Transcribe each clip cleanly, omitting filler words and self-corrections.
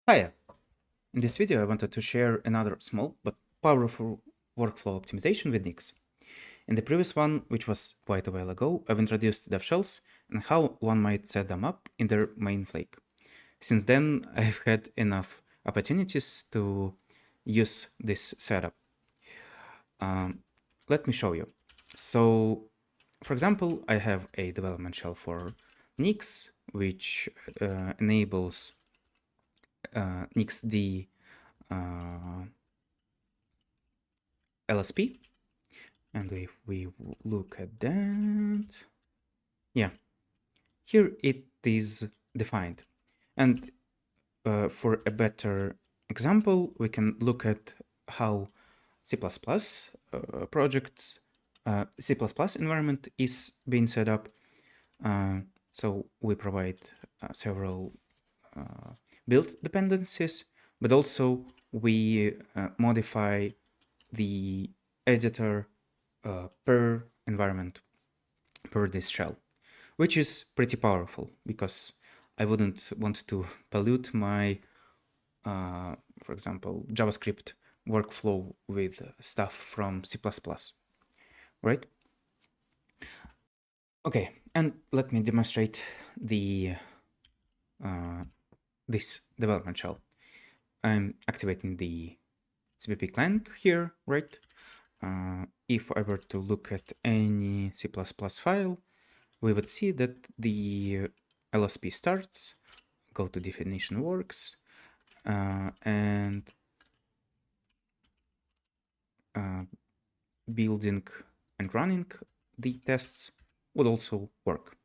Hiya! In this video I wanted to share another small but powerful workflow optimization with Nix. In the previous one, which was quite a while ago, I've introduced devShells and how one might set them up in their main flake. Since then, I've had enough opportunities to use this setup. Let me show you. So, for example, I have a development shell for Nix, which enables NixD LSP. And if we look at that, yeah, here it is defined. And for a better example, we can look at how C++ projects, C++ environment is being set up. So we provide several build dependencies, but also we modify the editor per environment, per this shell, which is pretty powerful because I wouldn't want to pollute my, for example, JavaScript workflow with stuff from C++, right? Okay, and let me demonstrate the this development shell. I'm activating the CPP client here, right? If I were to look at any C++ file, we would see that the LSP starts, go to definition works, and building and running the tests would also work.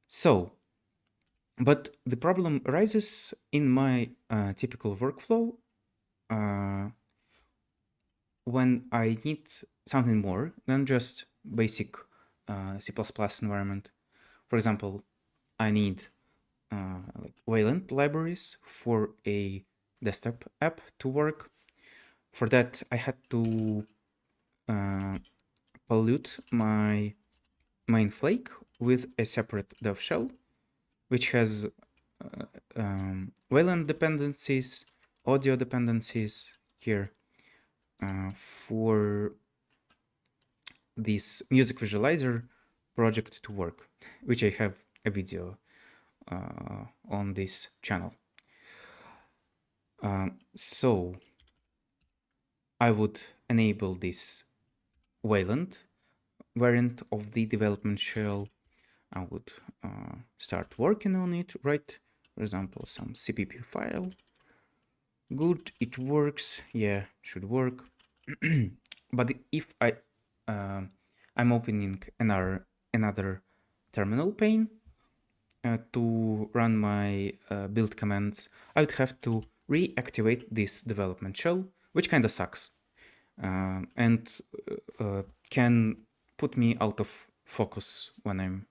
So, but the problem arises in my typical workflow when I need something more than just basic C++ environment. For example, I need like Wayland libraries for a desktop app to work. For that, I had to pollute my main flake with a separate devShell, which has Wayland dependencies, audio dependencies here for this music visualizer project to work, which I have a video on this channel. So I would enable this Wayland variant of the development shell. I would start working on it, right? For example, some CPP file. Good, it works. Yeah, should work. But if I'm opening another terminal pane to run my build commands, I would have to reactivate this development shell, which kind of sucks and can put me out of focus when I'm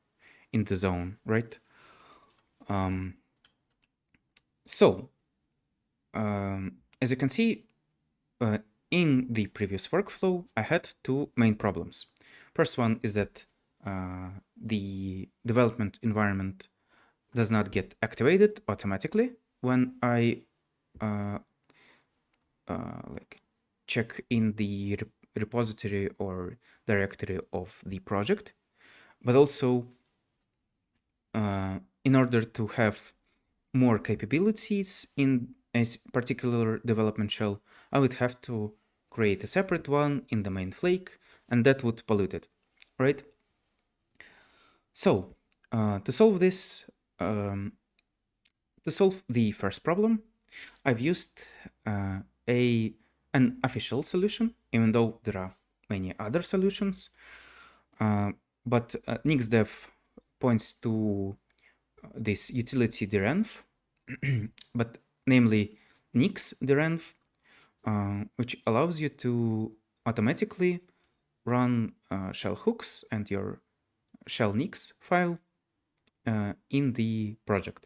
in the zone, right? As you can see, in the previous workflow, I had two main problems. First one is that the development environment does not get activated automatically when I like check in the repository or directory of the project, but also in order to have more capabilities in a particular development shell, I would have to create a separate one in the main flake, and that would pollute it, right? So to solve this, to solve the first problem, I've used an official solution, even though there are many other solutions. But NixDev points to this utility derenv, but namely Nix derenv, which allows you to automatically run shell hooks and your shell Nix file in the project.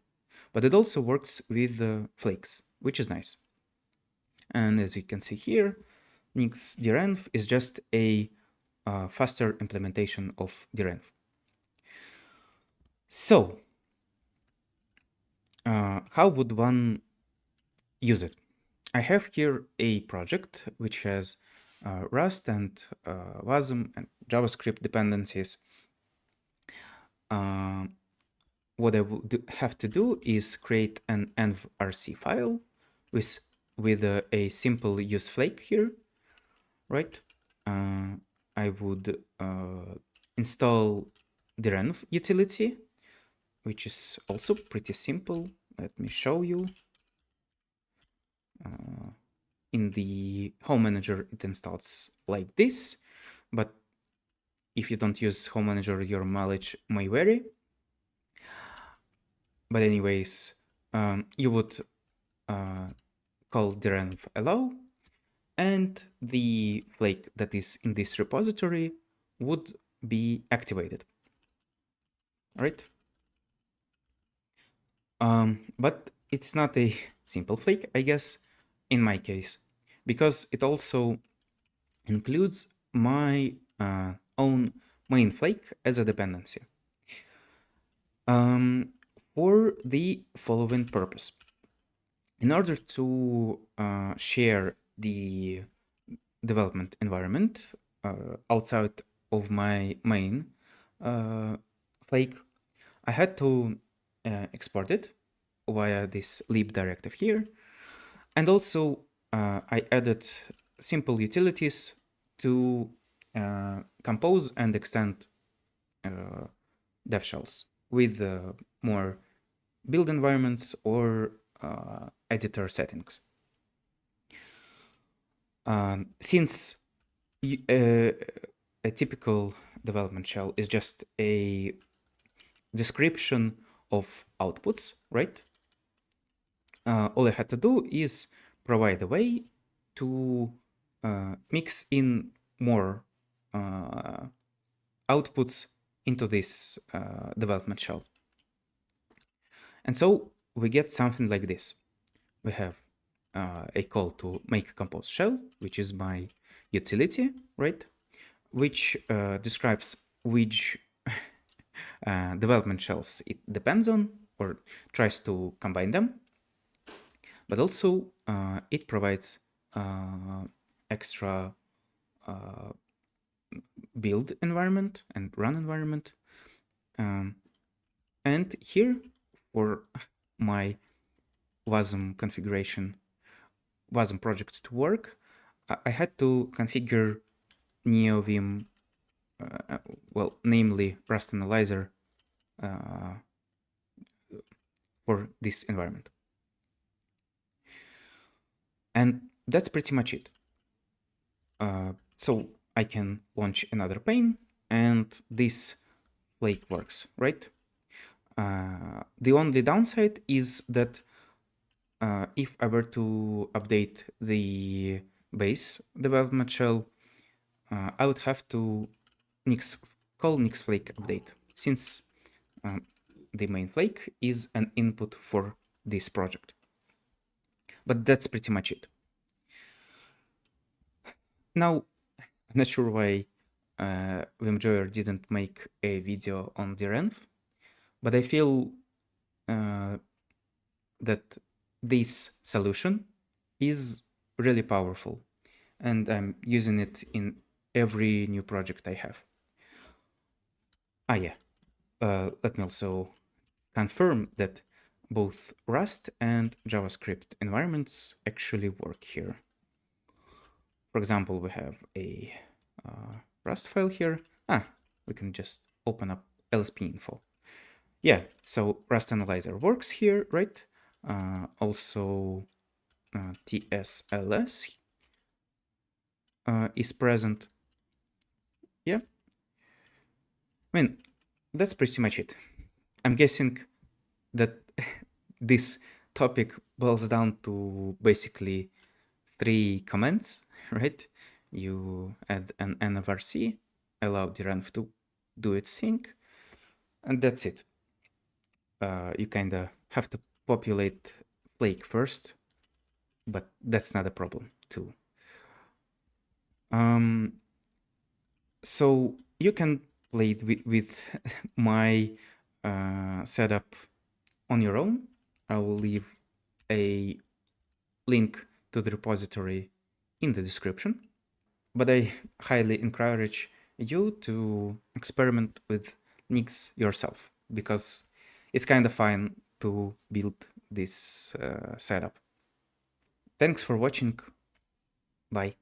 But it also works with flakes, which is nice. And as you can see here, Nix derenv is just a faster implementation of derenv. So, how would one use it. I have here a project which has Rust and Wasm and JavaScript dependencies. What I would have to do is create an env.rc file with a simple use flake here, right? I would install the renv utility, which is also pretty simple. Let me show you. In the home manager, it installs like this, but if you don't use home manager, your mileage may vary. But anyways, you would call the renv allow, and the flake that is in this repository would be activated, right? But it's not a simple flake, I guess, in my case, because it also includes my own main flake as a dependency. For the following purpose. In order to share the development environment outside of my main flake, I had to export it via this lib directive here. And also I added simple utilities to compose and extend devShells with more build environments or editor settings. Since a typical development shell is just a description of outputs, right? All I had to do is provide a way to mix in more outputs into this development shell. And so we get something like this. We have a call to make compose shell, which is my utility, right? Which describes which development shells it depends on or tries to combine them. But also it provides extra build environment and run environment. And here for my Wasm configuration, Wasm project to work, I had to configure NeoVim, well, namely Rust Analyzer for this environment. And that's pretty much it. So I can launch another pane and this flake works, right? The only downside is that if I were to update the base development shell, I would have to call nixflake update, since the main flake is an input for this project. But that's pretty much it. Now, I'm not sure why Wimjoyer didn't make a video on the renv, but I feel that this solution is really powerful, and I'm using it in every new project I have. Yeah, let me also confirm that both Rust and JavaScript environments actually work here. For example, we have a Rust file here. We can just open up LSP info. Yeah, so Rust Analyzer works here, right? Also TSLS is present. Yeah, I mean, that's pretty much it. I'm guessing that this topic boils down to basically 3 commands, right? You add an env.rc, allow the renv to do its thing, and that's it. You kind of have to populate flake first, but that's not a problem too. So you can play with my setup on your own. I will leave a link to the repository in the description, but I highly encourage you to experiment with Nix yourself, because it's kind of fun to build this setup. Thanks for watching. Bye.